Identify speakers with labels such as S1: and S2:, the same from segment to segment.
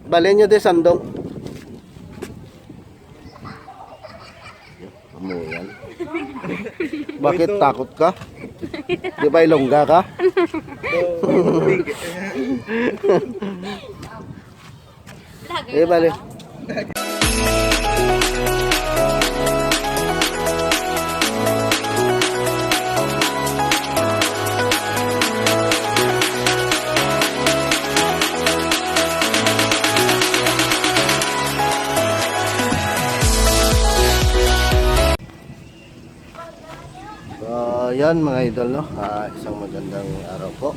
S1: Balhin nyo di sandong. Amo yan. Bakit takot ka? Di ba ilongga ka? Eh, bali. Yan mga idol, no? Isang magandang araw po,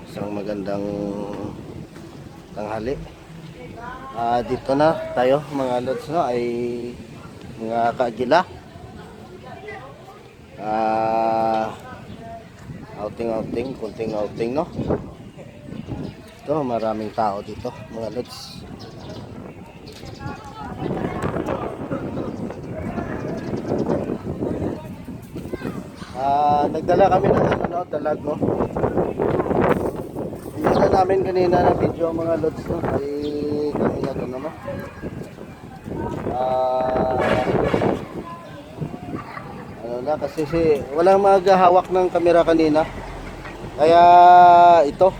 S1: isang magandang tanghali. Dito na tayo mga lods, no? Ay mga kaagila. Outing, kunting outing, no? Ito, maraming tao dito mga lods. Nagdala kami ng dalag, no? Hindi na namin kanina na video mga lods, no? Ay kanina to naman. Ano na kasi walang maghahawak ng kamera kanina. Kaya ito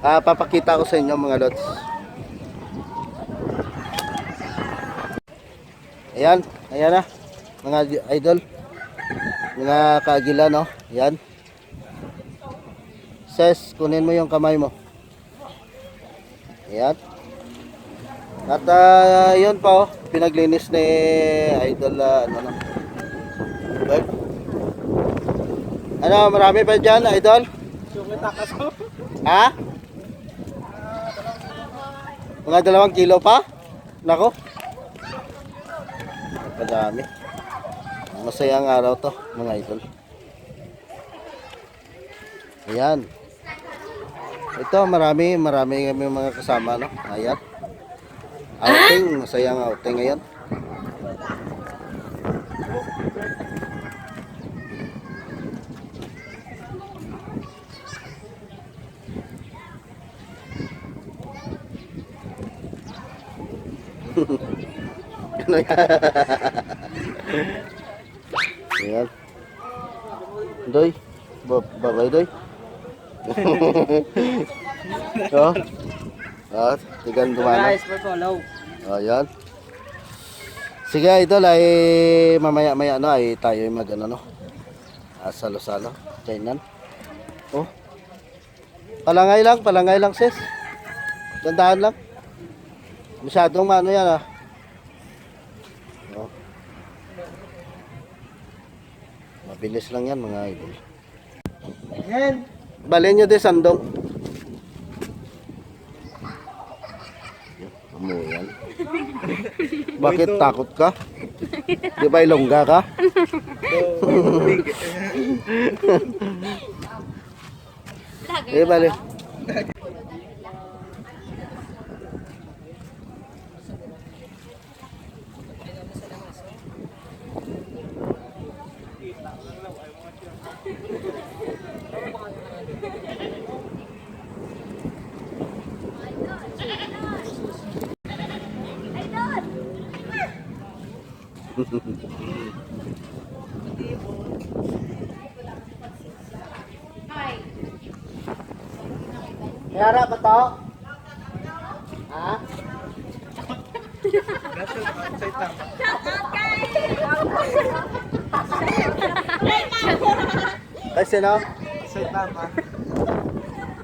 S1: papakita ko sa inyo mga lods. Ayan na mga idol. Mga kaagila, no? Yan. Ses, kunin mo yung kamay mo. Yan. At yun pa, oh, pinaglinis ni idol, ano, marami pa dyan, idol? Ha? Mga 2 kilo pa? Nako. Kadami. Masayang araw to mga idol. Ayan. Ito marami kami mga kasama, no? Ayan. Outing, masayang outing ngayon. Ano yan? Ayan. Doy. Babay, Doy. So. Tigan dumana. Ayan. Sige, idol, ay mamaya-maya na ay tayo mag no. Salo-salo. Kainan. Oh. Palangay lang, sis. Dandahan lang. Masyadong ano yan, Oh. Mabilis lang yan mga idol. Balhin nyo di sandong. Amo yan. Bakit takot ka? Di ba ilongga ka? Eh, bali. Yara ba to? Ha? Kay sino? Shit Tama.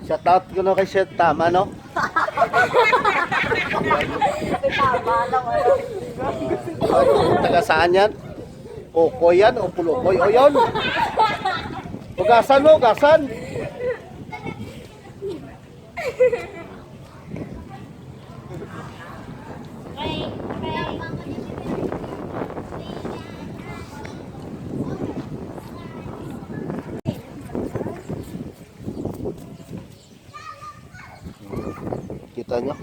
S1: Shout out ko no kay Shit Tama, no? Taga saan yan? Kokoy yan o Pulukoy? O yun? Ugasan mo, ugasan. Kita nyo?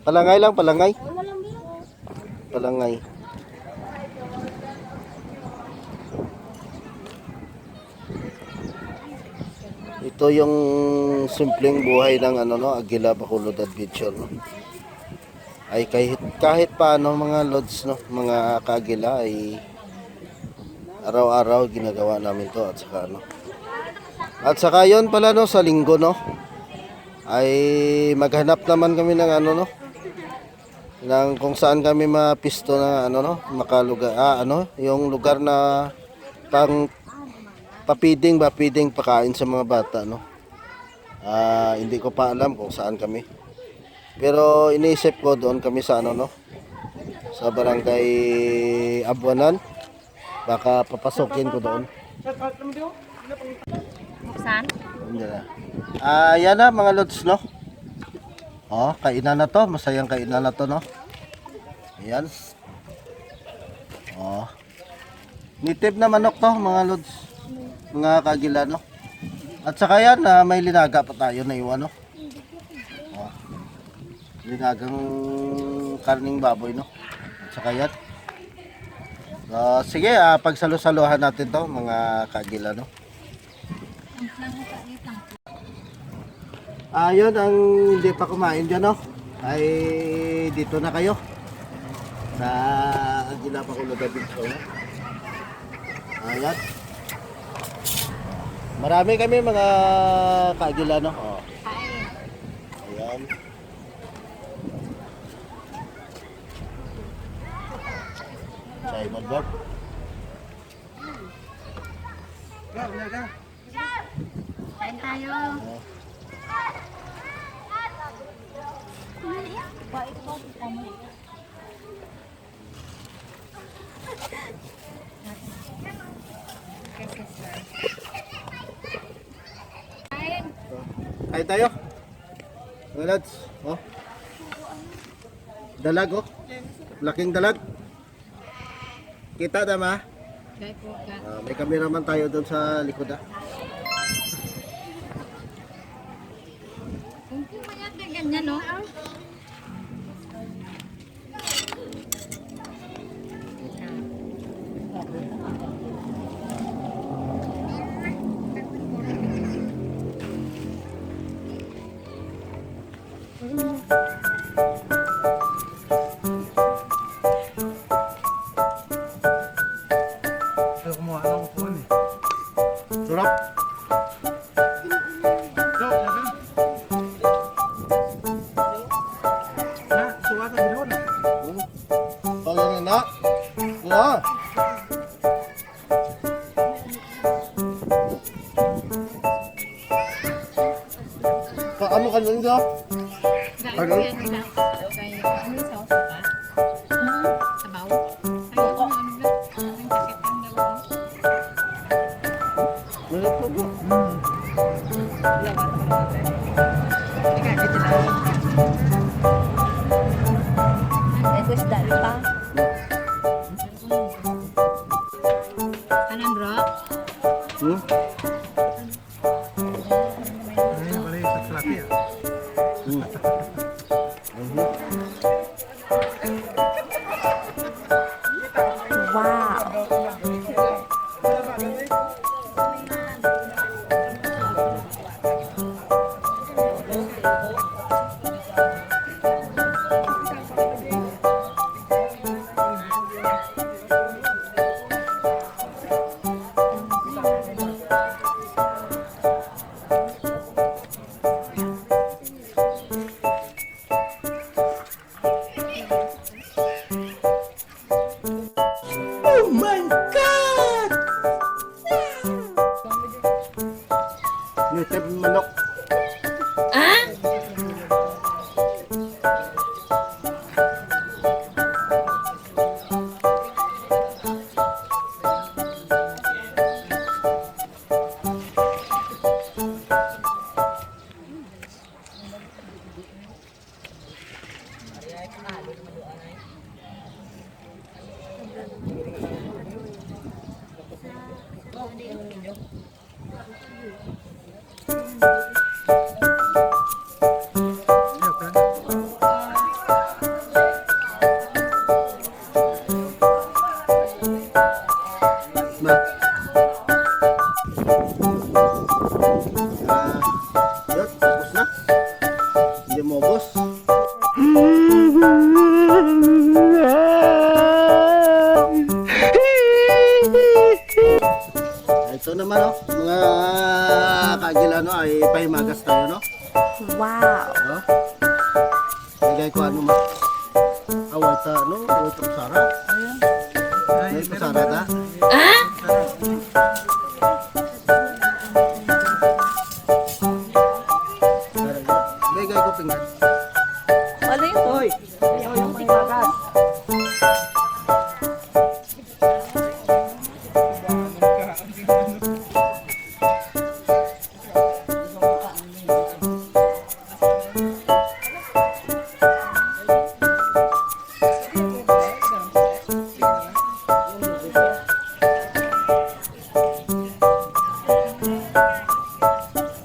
S1: Palangay lang, palangay. Palangay. Ito yung simpleng buhay ng ano no, Aguila Bacolod Adventure no. Ay kahit paano mga lods no, mga kaagila ay araw-araw ginagawa namin to at saka ano. At saka yon pala no sa linggo no ay maghanap naman kami ng ano no ng kung saan kami mapisto na ano no makalugar ano yung lugar na pang papiding pakain sa mga bata no. Hindi ko pa alam kung saan kami. Pero iniisip ko doon kami sa ano no. Sa barangay Abuanan. Baka papasokin ko doon.
S2: Saan?
S1: Yan na mga lods no. Oh, kainan na to, masayang kainan na to no. Ayan. Oh. Native na manok to mga lods. Mga kagila no. At saka yan, may linaga pa tayo na iwan no. Oh. Linagang karning baboy no. At saka yan. Sige, pagsalo-saluhan natin to mga kagila no. Yun ang hindi pa kumain dyan no. Ay dito na kayo. Sa Aguila Bacolod Adventure no. Ayan. Marami kami mga kaagila no. Oh. Ayan. Simon Bob.
S2: Kain tayo.
S1: Kain tayo. Mga lads. Oh. Dalag oh. Laking dalag. Kita tama? May cameraman tayo doon sa likod ah.
S2: Kung kumayat na ganyan, no?
S1: Sarap. Pagano na? Na. Paano ka nun dyan? Ano?
S2: Sabaw. Isda pa. Kanan bro.
S1: Oh my God! Native manok.
S2: Ah?
S1: Hindi mo, boss. Ito naman, oh. Mga kaagilano ay pahimagas tayo, no?
S2: Wow.
S1: Oh. Bigay ko ano, ma. Away ta, no? Away ta Sara. Away ta Sara, ta? Bigay ko pinggan.
S2: Wala yun.
S3: Hoy, ayaw yung timagas.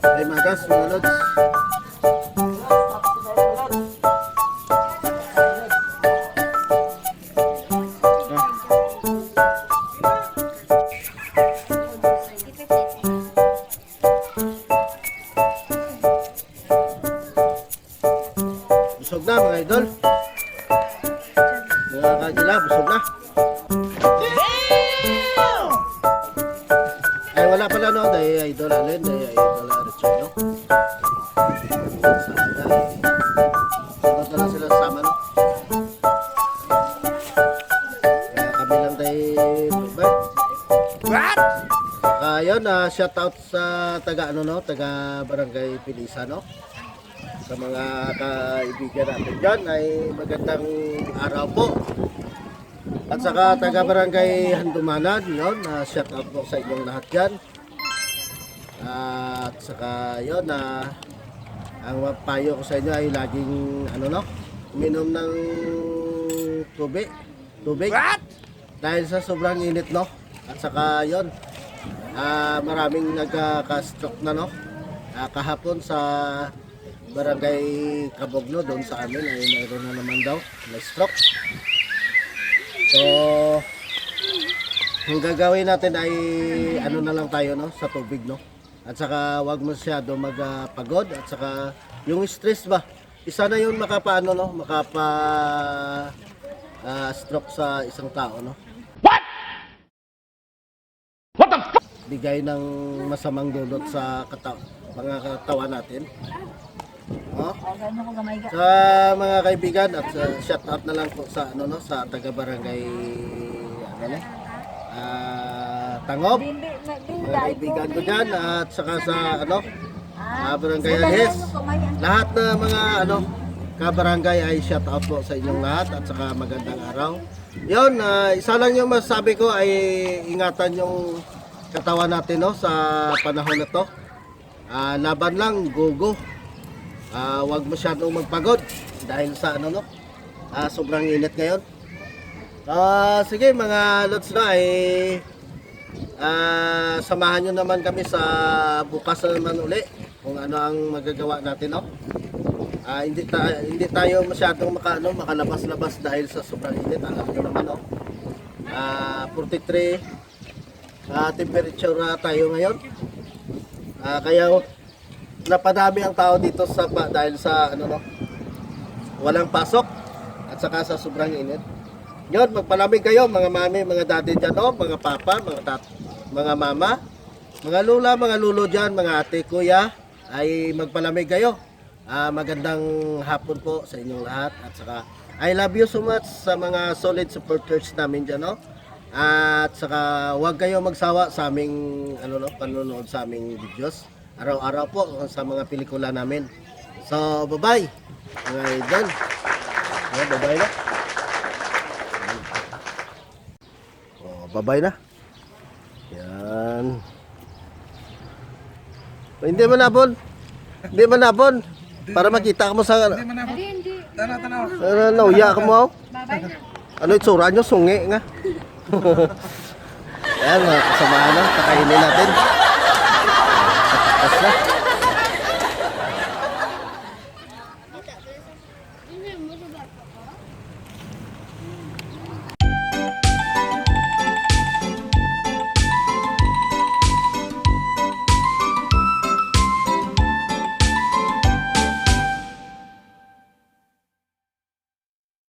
S1: Pahimagas, mga lods. Busog na mga idol. Mga kagila, busog na. Ay wala pala no, dahil idol alin, dahil idol Richard no. Sama na. Sunod na lang sila sama no. Kaya kami lang dahil Robert. Ayun, shout out sa taga ano no, taga Barangay Pilisa no. Sa mga kaibigan natin dyan ay magandang araw po. At saka taga Barangay Handumanan, yun, shout out po sa inyong lahat dyan. At saka yun, ang payo ko sa inyo ay laging ano no, uminom ng tubig. Dahil sa sobrang init no. At saka yun, maraming nagka-stroke na no. Kahapon sa Barangay Kabogno doon sa amin ay mayroon na naman daw na stroke. So ang gagawin natin ay ano na lang tayo no sa tubig no. At saka wag masyado magpagod at saka yung stress ba. Isa na yun makapaano no, stroke sa isang tao no. What the fuck? Bigay ng masamang dulot sa mga katawan natin. Oh. Sa mga kaibigan at shout out na lang po sa ano no sa taga Barangay ano no Tangob. Mga kaibigan ko diyan at saka sa ano Barangay Alhes. Lahat na mga ano ka-barangay ay shout out po sa inyong lahat at saka magandang araw. Yon, isa lang yung masasabi ko ay ingatan yung katawan natin no sa panahon na to. Laban lang, go. Wag masyadong magpagod dahil sa ano no sobrang init ngayon. Sige mga lods na ay samahan nyo naman kami sa bukas na naman uli kung ano ang magagawa natin no. Hindi tayo masyadong makalabas-labas dahil sa sobrang init, alam nyo naman no. 43 temperature tayo ngayon. Kaya napadami ang tao dito sa dahil sa ano no, walang pasok at saka sa sobrang init. Yon, magpalamig kayo mga mami, mga daddy dyan no, mga papa, mga mama, mga lula, mga lulo dyan, mga ate, kuya, ay magpalamig kayo. Magandang hapon po sa inyong lahat at saka I love you so much sa mga solid supporters namin dyan no. At saka huwag kayo magsawa sa aming ano no, panonood sa aming videos. Araw-araw po sa mga pelikula namin. So, bye-bye. Mga idol. Bye-bye na. Bye-bye na. Yan. Hindi man nabon. Hindi man nabon. Para makita ka mo sa...
S2: Hindi.
S3: Tanaw.
S1: Nauya ka mo.
S2: Babay na.
S1: Ano itsura nyo? Sungi nga. Yan, mga kasamahan na. Kakainin natin. Tapos na.